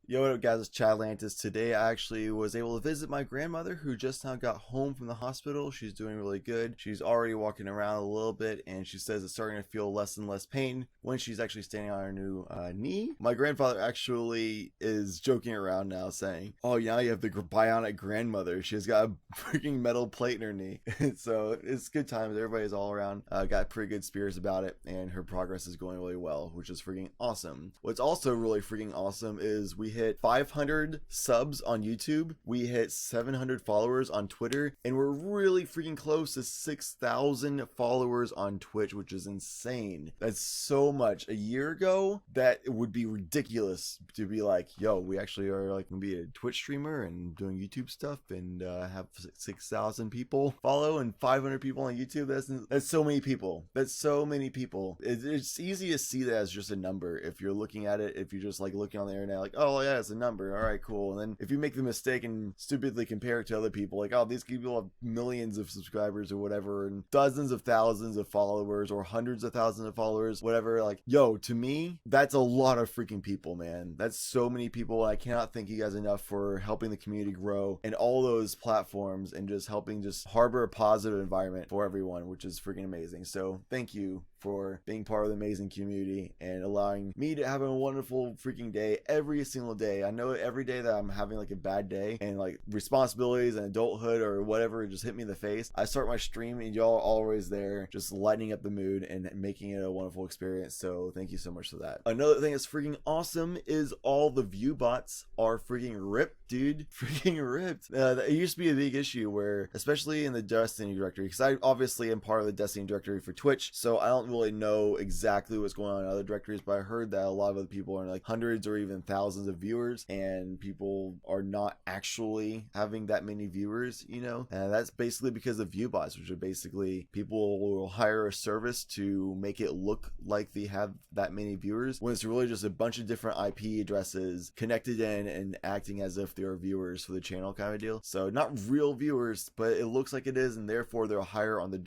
Yo, what up, guys? It's Chadlantis. Today, I actually was able to visit my grandmother who just now got home from the hospital. She's doing really good. She's already walking around a little bit, and she says it's starting to feel less and less pain when she's actually standing on her new knee. My grandfather actually is joking around now, saying, "Oh, yeah, you have the bionic grandmother. She's got a freaking metal plate in her knee." So it's good times. Everybody's all around. Got pretty good spirits about it, and her progress is going really well, which is freaking awesome. What's also really freaking awesome is we hit 500 subs on YouTube. We hit 700 followers on Twitter, and we're really freaking close to 6,000 followers on Twitch, which is insane. That's so much. A year ago, that would be ridiculous to be like, yo, we actually are like gonna be a Twitch streamer and doing YouTube stuff and have 6,000 people follow and 500 people on YouTube. That's so many people. That's so many people. It's easy to see that as just a number if you're looking at it. If you're just like looking on the internet, like, oh yeah, it's a number. All right, cool. And then if you make the mistake and stupidly compare it to other people, like, oh, these people have millions of subscribers or whatever, and dozens of thousands of followers or hundreds of thousands of followers, whatever. Like, yo, to me, that's a lot of freaking people, man. That's so many people. I cannot thank you guys enough for helping the community grow and all those platforms and just helping just harbor a positive environment for everyone, which is freaking amazing. So thank you for being part of the amazing community and allowing me to have a wonderful freaking day every single day. I know every day that I'm having like a bad day and like responsibilities and adulthood or whatever just hit me in the face, I start my stream and y'all are always there just lighting up the mood and making it a wonderful experience. So thank you so much for that. Another thing that's freaking awesome is all the Viewbots are freaking ripped, dude. Freaking ripped. It used to be a big issue where, especially in the Destiny directory, because I obviously am part of the Destiny directory for Twitch, so I don't really know exactly what's going on in other directories, but I heard that a lot of other people are like hundreds or even thousands of viewers, and people are not actually having that many viewers, you know, and that's basically because of Viewbots, which are basically people will hire a service to make it look like they have that many viewers when it's really just a bunch of different IP addresses connected in and acting as if they're viewers for the channel kind of deal. So not real viewers, but it looks like it is, and therefore they're higher on the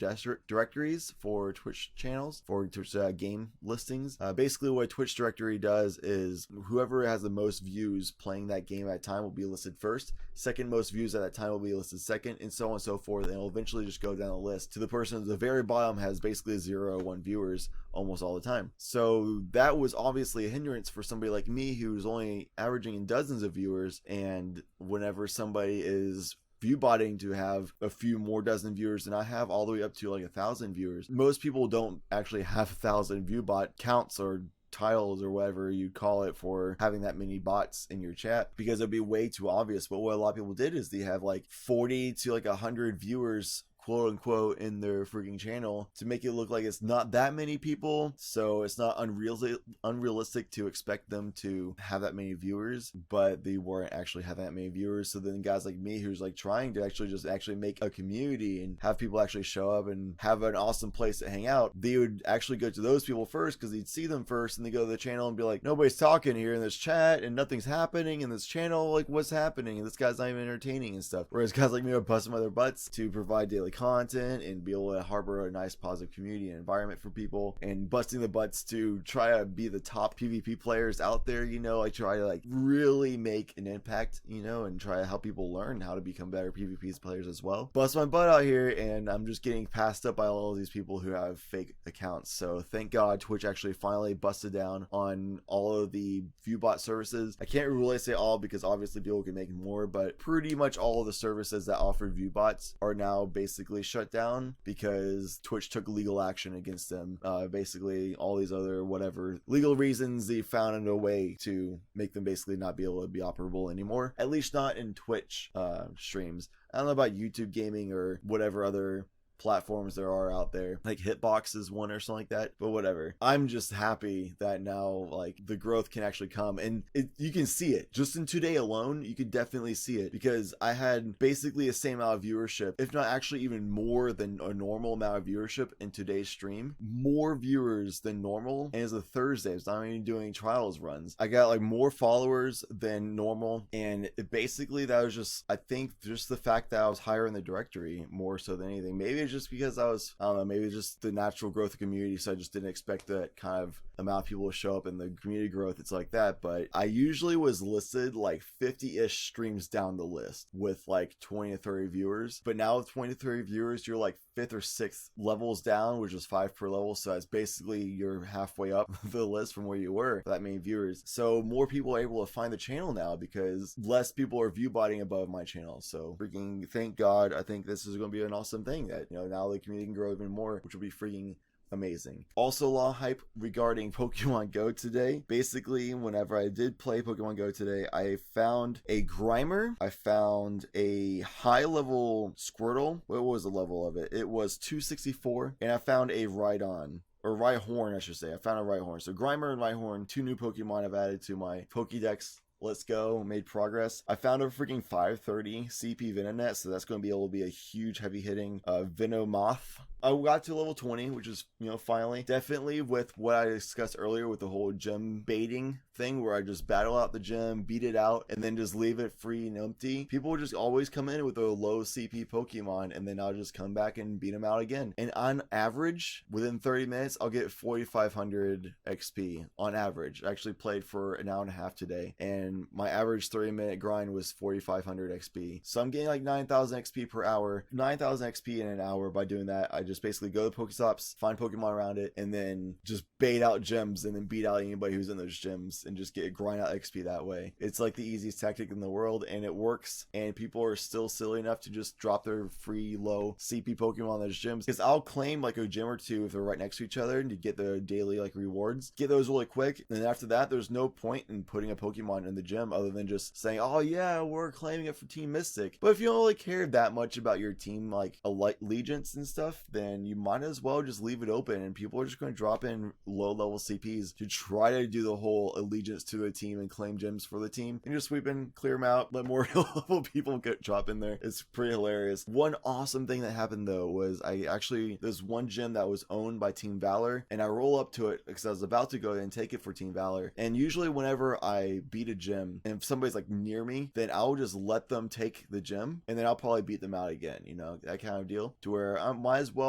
directories for Twitch channels, for Twitch game listings. Basically what Twitch directory does is whoever has the most views playing that game at a time will be listed first, second most views at that time will be listed second, and so on and so forth, and it'll eventually just go down the list to the person at the very bottom has basically 0 or 1 viewers almost all the time. So that was obviously a hindrance for somebody like me who's only averaging in dozens of viewers, and whenever somebody is viewbotting to have a few more dozen viewers than I have, all the way up to like 1,000 viewers. Most people don't actually have 1,000 viewbot counts or titles or whatever you call it for having that many bots in your chat, because it'd be way too obvious. But what a lot of people did is they have like 40 to like 100 viewers, quote unquote, in their freaking channel to make it look like it's not that many people, so it's not unrealistic to expect them to have that many viewers, but they weren't actually having that many viewers. So then guys like me who's like trying to actually make a community and have people actually show up and have an awesome place to hang out, they would actually go to those people first because they'd see them first, and they go to the channel and be like, nobody's talking here in this chat and nothing's happening in this channel, like what's happening, and this guy's not even entertaining and stuff. Whereas guys like me are busting their butts to provide daily content and be able to harbor a nice positive community and environment for people, and busting the butts to try to be the top PvP players out there, you know, like try to like really make an impact, you know, and try to help people learn how to become better PvP players as well. Bust my butt out here, and I'm just getting passed up by all of these people who have fake accounts. So thank God Twitch actually finally busted down on all of the Viewbot services. I can't really say all because obviously people can make more, but pretty much all of the services that offer Viewbots are now basically shut down because Twitch took legal action against them. Basically all these other whatever legal reasons, they found a way to make them basically not be able to be operable anymore, at least not in Twitch streams. I don't know about YouTube gaming or whatever other platforms there are out there, like Hitbox is one or something like that, but whatever. I'm just happy that now like the growth can actually come, and you can see it just in today alone. You could definitely see it because I had basically the same amount of viewership, if not actually even more than a normal amount of viewership in today's stream, more viewers than normal. And it's a Thursday, so I'm even doing trials runs. I got like more followers than normal, and basically that was just, I think, just the fact that I was higher in the directory more so than anything. Maybe it's just because I don't know, maybe just the natural growth of community, so I just didn't expect that kind of amount of people to show up in the community growth. It's like that, but I usually was listed like 50-ish streams down the list with like 20 to 30 viewers, but now with 20 to 30 viewers, you're like 5th or 6th levels down, which is 5 per level, so that's basically you're halfway up the list from where you were for that many viewers. So more people are able to find the channel now because less people are viewbotting above my channel. So freaking thank God. I think this is going to be an awesome thing that, you know, now the community can grow even more, which will be freaking amazing. Also, a lot of hype regarding Pokemon Go today. Basically, whenever I did play Pokemon Go today, I found a Grimer, I found a high level Squirtle. What was the level of it? It was 264, and I found a Rhydon. Or Rhyhorn, I should say. I found a Rhyhorn. So Grimer and Rhyhorn, 2 new Pokemon I've added to my Pokédex. Let's go, made progress. I found a freaking 530 CP Venonat, so that's going to be able to be a huge heavy hitting Venomoth. I got to level 20, which is, you know, finally. Definitely with what I discussed earlier with the whole gym baiting thing, where I just battle out the gym, beat it out, and then just leave it free and empty. People will just always come in with a low CP Pokemon, and then I'll just come back and beat them out again. And on average, within 30 minutes, I'll get 4,500 XP on average. I actually played for an hour and a half today, and my average 30-minute grind was 4,500 XP. So I'm getting like 9,000 XP per hour. 9,000 XP in an hour by doing that. I just basically go to Pokestops, find Pokemon around it, and then just bait out gyms and then beat out anybody who's in those gyms and just get grind out XP that way. It's like the easiest tactic in the world, and it works, and people are still silly enough to just drop their free low CP Pokemon in those gyms, because I'll claim like a gym or two if they're right next to each other and to get the daily like rewards. Get those really quick, and then after that there's no point in putting a Pokemon in the gym other than just saying, oh yeah, we're claiming it for Team Mystic. But if you don't really care that much about your team like allegiance and stuff, then you might as well just leave it open, and people are just going to drop in low level CPs to try to do the whole allegiance to the team and claim gyms for the team, and just sweep in, clear them out, let more level people drop in there. It's pretty hilarious. One awesome thing that happened though was there's one gym that was owned by Team Valor, and I roll up to it because I was about to go and take it for Team Valor, and usually whenever I beat a gym, and if somebody's like near me, then I'll just let them take the gym, and then I'll probably beat them out again, you know, that kind of deal, to where I might as well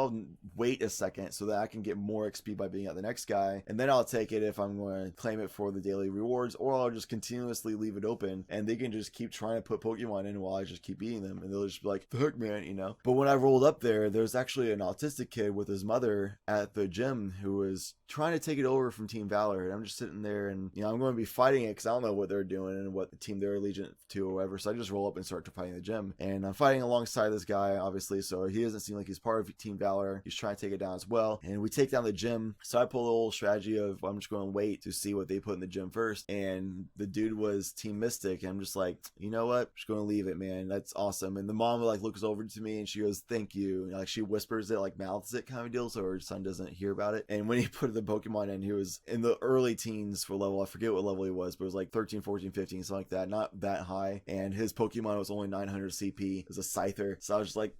wait a second so that I can get more XP by beating out the next guy, and then I'll take it if I'm going to claim it for the daily rewards, or I'll just continuously leave it open, and they can just keep trying to put Pokemon in while I just keep beating them, and they'll just be like, the heck, man, you know. But when I rolled up there's actually an autistic kid with his mother at the gym who was trying to take it over from Team Valor, and I'm just sitting there, and you know, I'm going to be fighting it because I don't know what they're doing and what the team they're allegiant to or whatever, so I just roll up and start to fighting the gym, and I'm fighting alongside this guy, obviously, so he doesn't seem like he's part of Team Valor. He's trying to take it down as well, and we take down the gym. So I pull the whole strategy of I'm just going to wait to see what they put in the gym first, and the dude was Team Mystic, and I'm just like, you know what, I'm just going to leave it, man, that's awesome. And the mom like looks over to me and she goes, thank you, and like she whispers it, like mouths it kind of deal, so her son doesn't hear about it. And when he put the Pokemon in, he was in the early teens for level, I forget what level he was, but it was like 13, 14, 15, something like that, not that high, and his Pokemon was only 900 CP. It was a Scyther, so I was just like,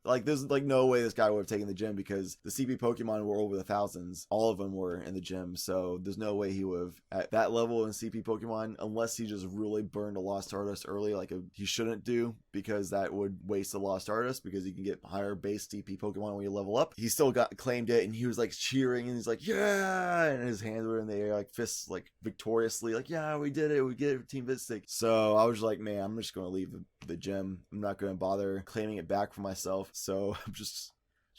like there's like no way this guy would have taken the gym, because the CP Pokemon were over the thousands. All of them were in the gym, so there's no way he would have at that level in CP Pokemon, unless he just really burned a Lost Stardust early, like he shouldn't do, because that would waste a Lost Stardust, because you can get higher base CP Pokemon when you level up. He still claimed it, and he was like cheering, and he's like, yeah, and his hands were in the air, like fists like victoriously, like, yeah, we did it, we get it for Team Mystic. So I was like, man, I'm just going to leave the gym. I'm not going to bother claiming it back for myself, so I'm just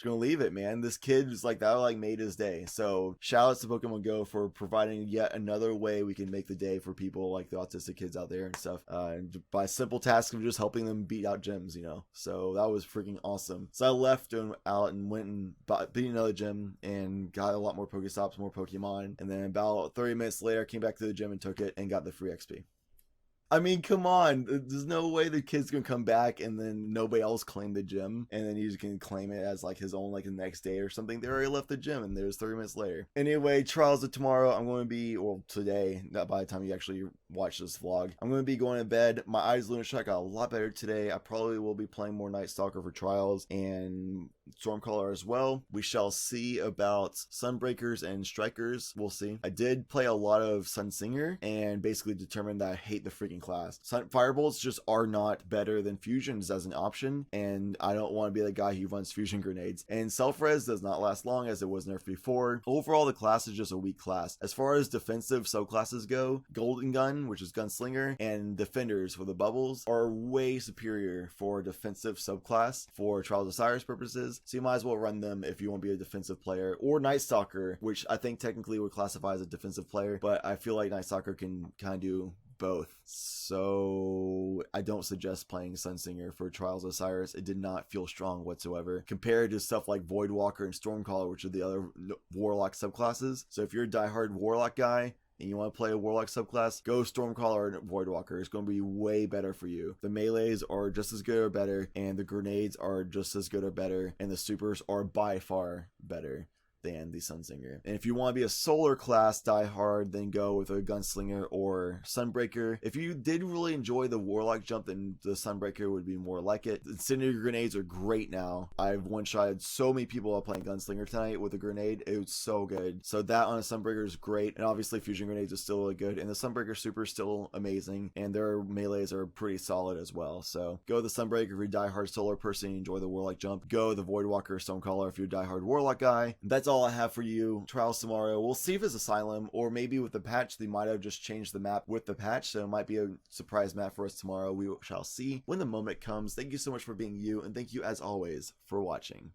gonna leave it, man. This kid was like, that like made his day. So shout outs to Pokemon Go for providing yet another way we can make the day for people like the autistic kids out there and stuff, and by simple task of just helping them beat out gyms, you know. So that was freaking awesome. So I left out and went and beat another gym and got a lot more Pokestops, more Pokemon, and then about 30 minutes later came back to the gym and took it and got the free XP. I mean, come on. There's no way the kid's gonna come back and then nobody else claimed the gym, and then he's gonna claim it as like his own like the next day or something. They already left the gym, and there's 30 minutes later. Anyway, trials of tomorrow, I'm going to be, well, today, not by the time you actually watch this vlog, I'm going to be going to bed. My eyes Lunar Shot got a lot better today. I probably will be playing more Night Stalker for trials, and Stormcaller as well. We shall see about Sunbreakers and Strikers. We'll see. I did play a lot of Sunsinger and basically determined that I hate the freaking class. Firebolts just are not better than fusions as an option, and I don't want to be the guy who runs fusion grenades. And self-res does not last long as it was nerfed before. Overall, the class is just a weak class. As far as defensive subclasses go, Golden Gun, which is Gunslinger, and Defenders for the bubbles are way superior for a defensive subclass for Trials of Osiris purposes, so you might as well run them if you want to be a defensive player. Or Night Stalker, which I think technically would classify as a defensive player, but I feel like Night Stalker can kind of do both. So I don't suggest playing Sunsinger for Trials of Osiris. It did not feel strong whatsoever compared to stuff like Voidwalker and Stormcaller, which are the other Warlock subclasses. So if you're a diehard Warlock guy and you want to play a Warlock subclass, go Stormcaller and Voidwalker. It's going to be way better for you. The melees are just as good or better, and the grenades are just as good or better, and the supers are by far better than the Sunsinger. And if you want to be a solar class diehard, then go with a Gunslinger or Sunbreaker. If you did really enjoy the Warlock jump, then the Sunbreaker would be more like it. Incendiary grenades are great now. I've one-shotted so many people while playing Gunslinger tonight with a grenade. It was so good. So that on a Sunbreaker is great. And obviously fusion grenades are still really good. And the Sunbreaker super is still amazing. And their melees are pretty solid as well. So go the Sunbreaker if you're a diehard solar person and enjoy the Warlock jump. Go the Voidwalker or Stonecaller if you're a diehard Warlock guy. That's all I have for you. Trials tomorrow. We'll see if it's Asylum, or maybe with the patch they might have just changed the map with the patch, so it might be a surprise map for us tomorrow. We shall see when the moment comes. Thank you so much for being you, and thank you as always for watching.